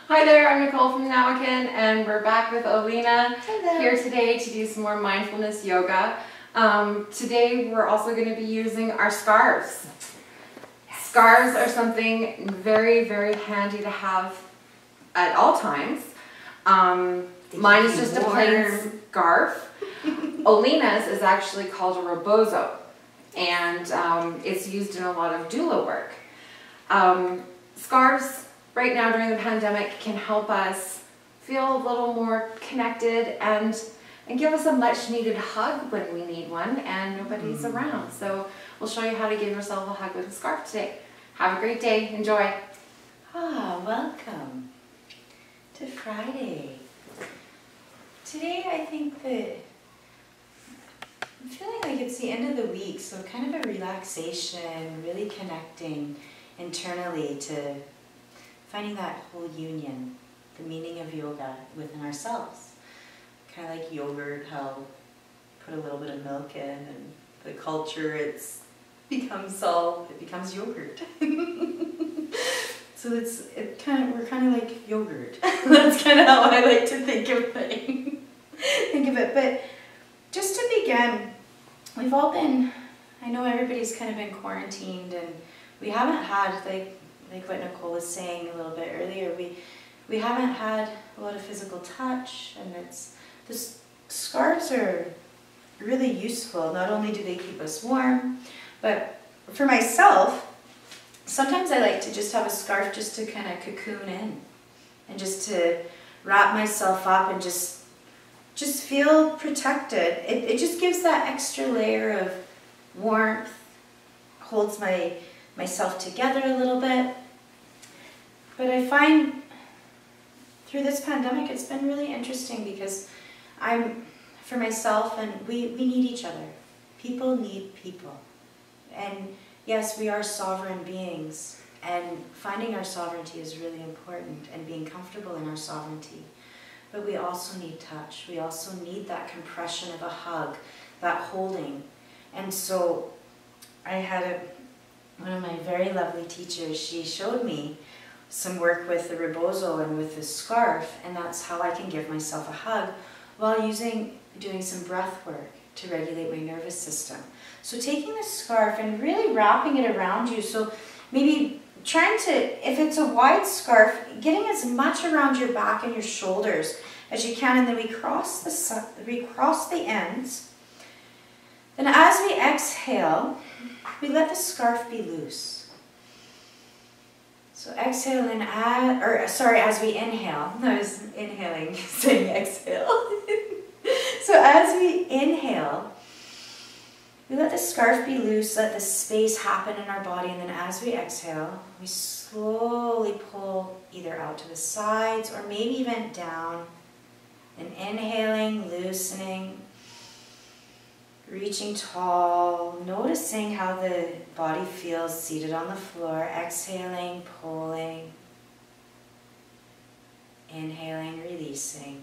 Hi there, I'm Nicole from Nawakin, and we're back with Oline Hello. here today to do some more mindfulness yoga. Today we're also going to be using our scarves. Yes. Scarves are something very, very handy to have at all times. Mine is just a plain scarf. Oline's is actually called a rebozo, and it's used in a lot of doula work. Scarves right now during the pandemic can help us feel a little more connected and give us a much needed hug when we need one and nobody's around. So we'll show you how to give yourself a hug with a scarf today. Have a great day. Enjoy. Welcome to Friday. Today I think that I'm feeling like it's the end of the week, so kind of a relaxation, really connecting internally to finding that whole union, the meaning of yoga within ourselves. Kind of like yogurt, how put a little bit of milk in, and the culture it becomes yogurt. So we're kind of like yogurt. That's kind of how I like to think of it. But just to begin, we've all been, I know everybody's kind of been quarantined, and we haven't had, like what Nicole was saying a little bit earlier, we haven't had a lot of physical touch, and the scarves are really useful. Not only do they keep us warm, but for myself, sometimes I like to just have a scarf just to kind of cocoon in, and just to wrap myself up and just feel protected. It just gives that extra layer of warmth, holds myself together a little bit. But I find through this pandemic it's been really interesting because for myself, and we need each other. People need people. And yes, we are sovereign beings, and finding our sovereignty is really important, and being comfortable in our sovereignty. But we also need touch. We also need that compression of a hug, that holding. And so I had one of my very lovely teachers, she showed me some work with the rebozo and with the scarf, and that's how I can give myself a hug while doing some breath work to regulate my nervous system. So taking the scarf and really wrapping it around you, so maybe trying to, if it's a wide scarf, getting as much around your back and your shoulders as you can, and then we cross the ends. Then as we exhale, we let the scarf be loose. So exhale and as we inhale. I was inhaling, saying exhale. So as we inhale, we let the scarf be loose, let the space happen in our body, and then as we exhale, we slowly pull either out to the sides or maybe even down. And inhaling, loosening, reaching tall, noticing how the body feels seated on the floor, exhaling, pulling, inhaling, releasing.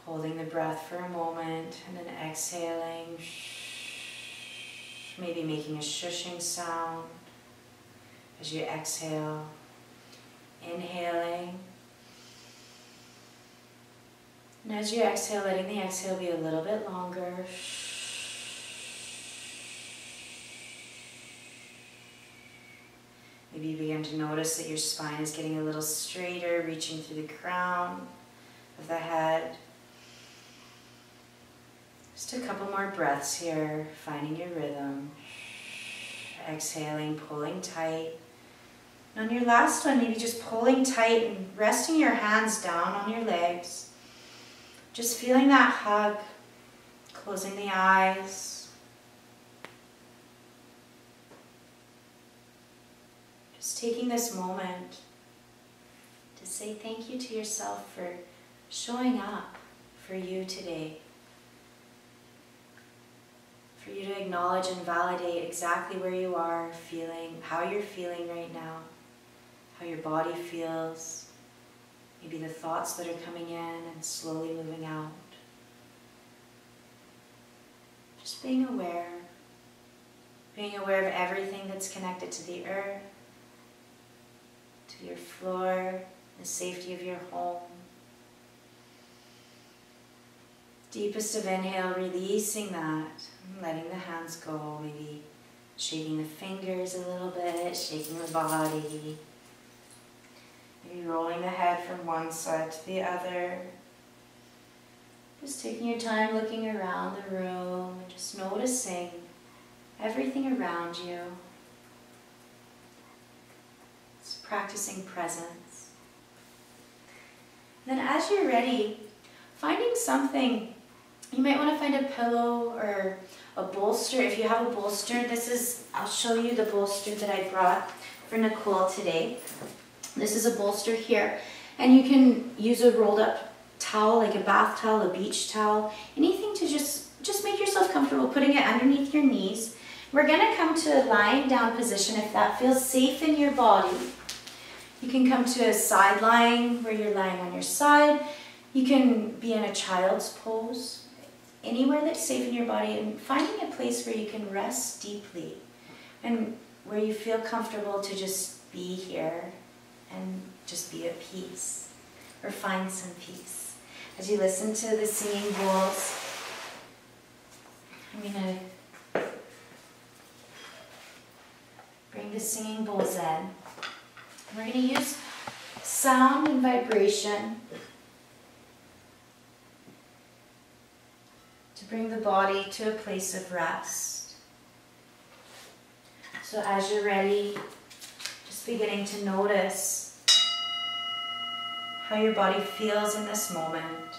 Holding the breath for a moment, and then exhaling, maybe making a shushing sound as you exhale, inhaling. And as you exhale, letting the exhale be a little bit longer. Maybe you begin to notice that your spine is getting a little straighter, reaching through the crown of the head. Just a couple more breaths here, finding your rhythm. Exhaling, pulling tight. And on your last one, maybe just pulling tight and resting your hands down on your legs. Just feeling that hug, closing the eyes. Just taking this moment to say thank you to yourself for showing up for you today. For you to acknowledge and validate exactly where you are feeling, how you're feeling right now, how your body feels, maybe the thoughts that are coming in and slowly moving out. Just being aware of everything that's connected to the earth, to your floor, the safety of your home. Deepest of inhale, releasing that, letting the hands go, maybe shaking the fingers a little bit, shaking the body. Maybe rolling the head from one side to the other. Just taking your time looking around the room, just noticing everything around you. Just practicing presence. Then as you're ready, finding something, you might want to find a pillow or a bolster. If you have a bolster, I'll show you the bolster that I brought for Nicole today. This is a bolster here, and you can use a rolled up towel, like a bath towel, a beach towel, anything to just make yourself comfortable, putting it underneath your knees. We're gonna come to a lying down position if that feels safe in your body. You can come to a side lying where you're lying on your side. You can be in a child's pose, anywhere that's safe in your body, and finding a place where you can rest deeply and where you feel comfortable to just be here and just be at peace, or find some peace. As you listen to the singing bowls, I'm going to bring the singing bowls in. We're going to use sound and vibration to bring the body to a place of rest. So as you're ready, just beginning to notice how your body feels in this moment.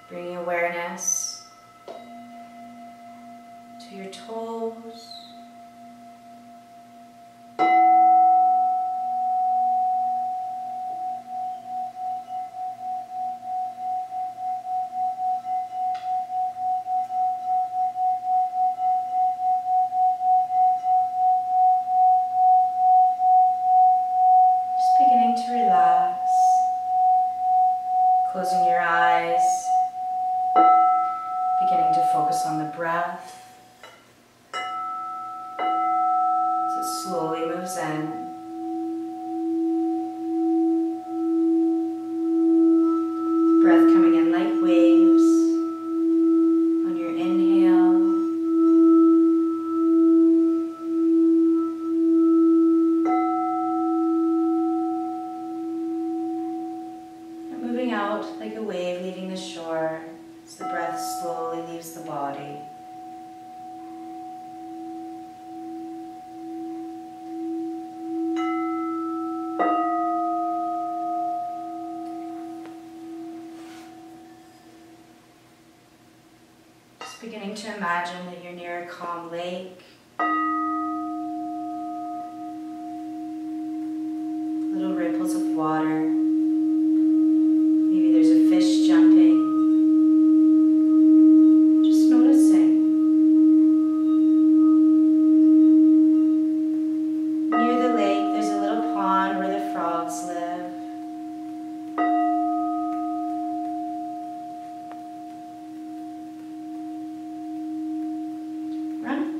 Bringing awareness to your toes. Closing your eyes, beginning to focus on the breath as it slowly moves in. Breath coming in like waves on your inhale. Moving out like a wave leaving the shore as the breath slowly leaves the body. Just beginning to imagine that you're near a calm lake. Little ripples of water. Maybe there's a fish jumping. Just noticing. Near the lake, there's a little pond where the frogs live.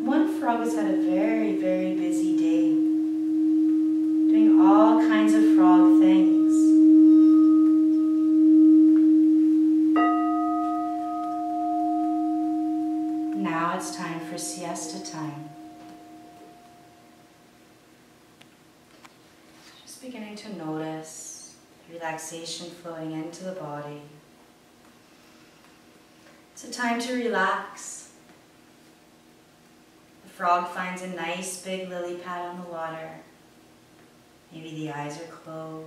One frog has had a very, very busy day, doing all kinds of frog things. Now it's time for siesta time. Just beginning to notice the relaxation flowing into the body. It's a time to relax. The frog finds a nice big lily pad on the water. Maybe the eyes are closed.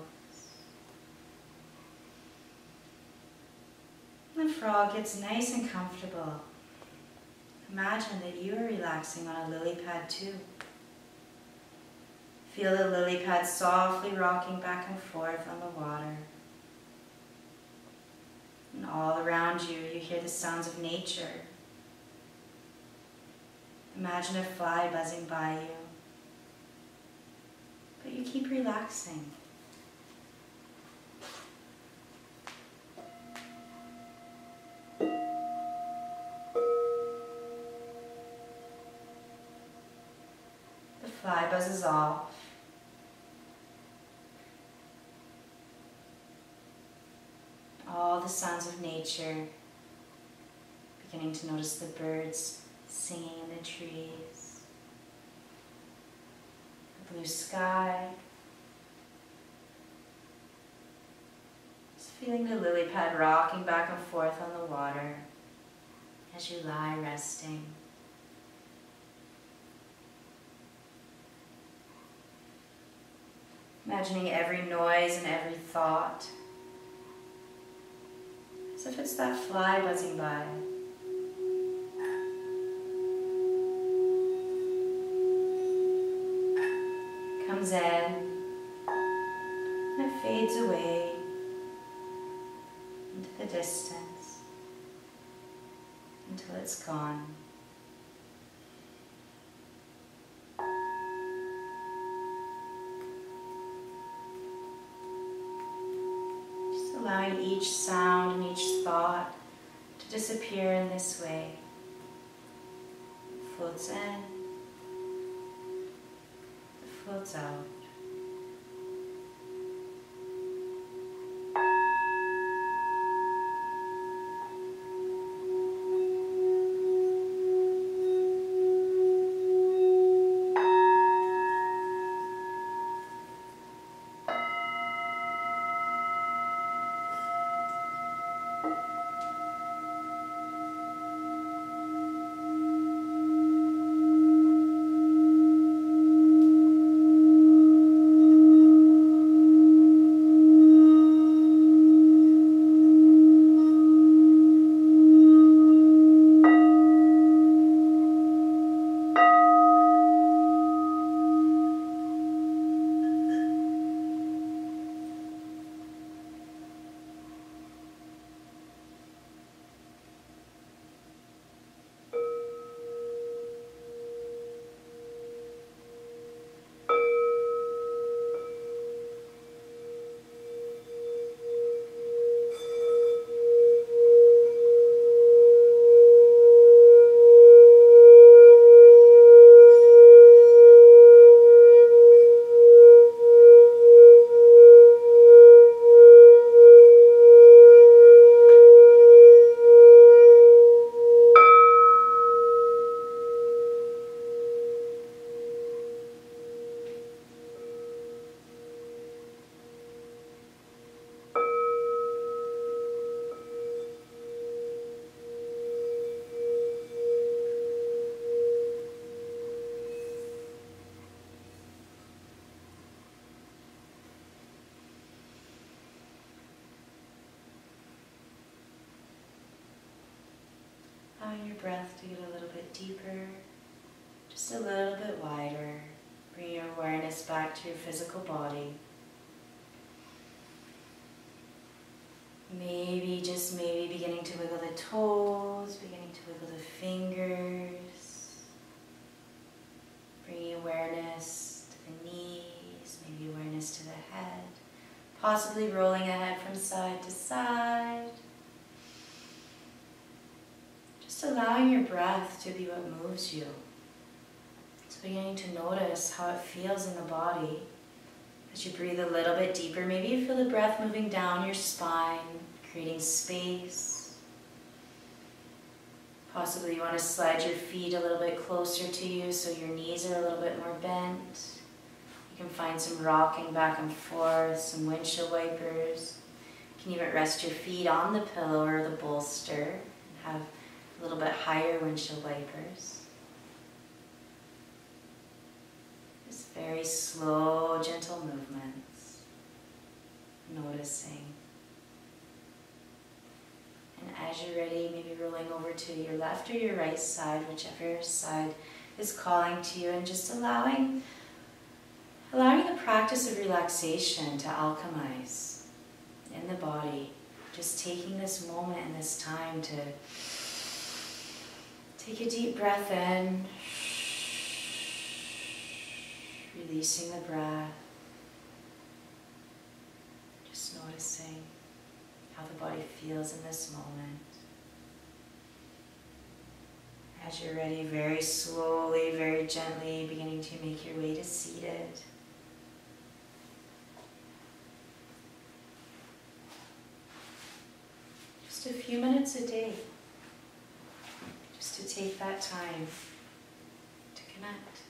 The frog gets nice and comfortable. Imagine that you are relaxing on a lily pad too. Feel the lily pad softly rocking back and forth on the water. And all around you, you hear the sounds of nature. Imagine a fly buzzing by you. But you keep relaxing. The fly buzzes off. the sounds of nature, beginning to notice the birds singing in the trees, the blue sky, just feeling the lily pad rocking back and forth on the water as you lie resting. Imagining every noise and every thought as if it's that fly buzzing by. Comes in and it fades away into the distance until it's gone. Allowing each sound and each thought to disappear in this way. It floats in, it floats out. Allowing your breath to get a little bit deeper, just a little bit wider. Bring your awareness back to your physical body. Maybe, just maybe, beginning to wiggle the toes, beginning to wiggle the fingers. Bringing awareness to the knees, maybe awareness to the head. Possibly rolling the head from side to side. Just allowing your breath to be what moves you. So beginning to notice how it feels in the body. As you breathe a little bit deeper, maybe you feel the breath moving down your spine, creating space. Possibly you want to slide your feet a little bit closer to you so your knees are a little bit more bent. You can find some rocking back and forth, some windshield wipers. You can even rest your feet on the pillow or the bolster and have a little bit higher windshield wipers. Just very slow, gentle movements. Noticing. And as you're ready, maybe rolling over to your left or your right side, whichever side is calling to you, and just allowing the practice of relaxation to alchemize in the body. Just taking this moment and this time to take a deep breath in, releasing the breath, just noticing how the body feels in this moment. As you're ready, very slowly, very gently, beginning to make your way to seated. few minutes a day, just to take that time to connect.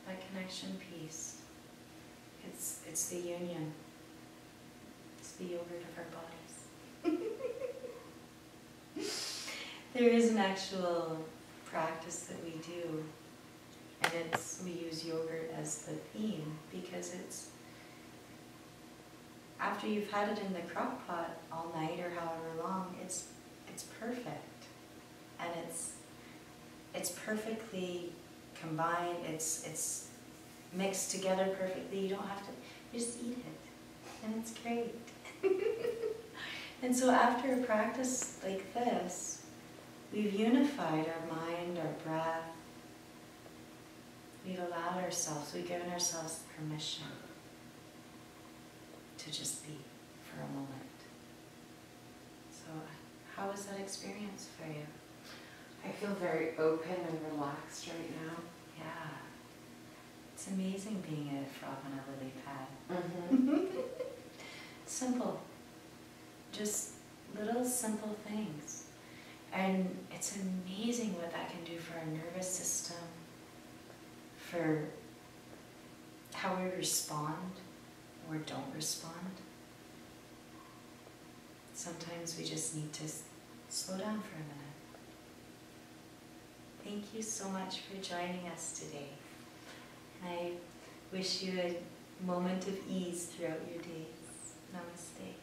That connection piece. It's the union. It's the yogurt of our bodies. There is an actual practice that we do, and we use yogurt as the theme because it's after you've had it in the crock pot all night or however long, it's perfect, and it's perfectly combined. It's mixed together perfectly. You don't have to, you just eat it, and it's great. And so after a practice like this, we've unified our mind, our breath. We've allowed ourselves, we've given ourselves permission to just be for a moment. So how was that experience for you? I feel very open and relaxed right now. Yeah. It's amazing being a frog on a lily pad. Mm-hmm. Simple. Just little simple things. And it's amazing what that can do for our nervous system, for how we respond or don't respond. Sometimes we just need to slow down for a minute. Thank you so much for joining us today. I wish you a moment of ease throughout your days. Namaste.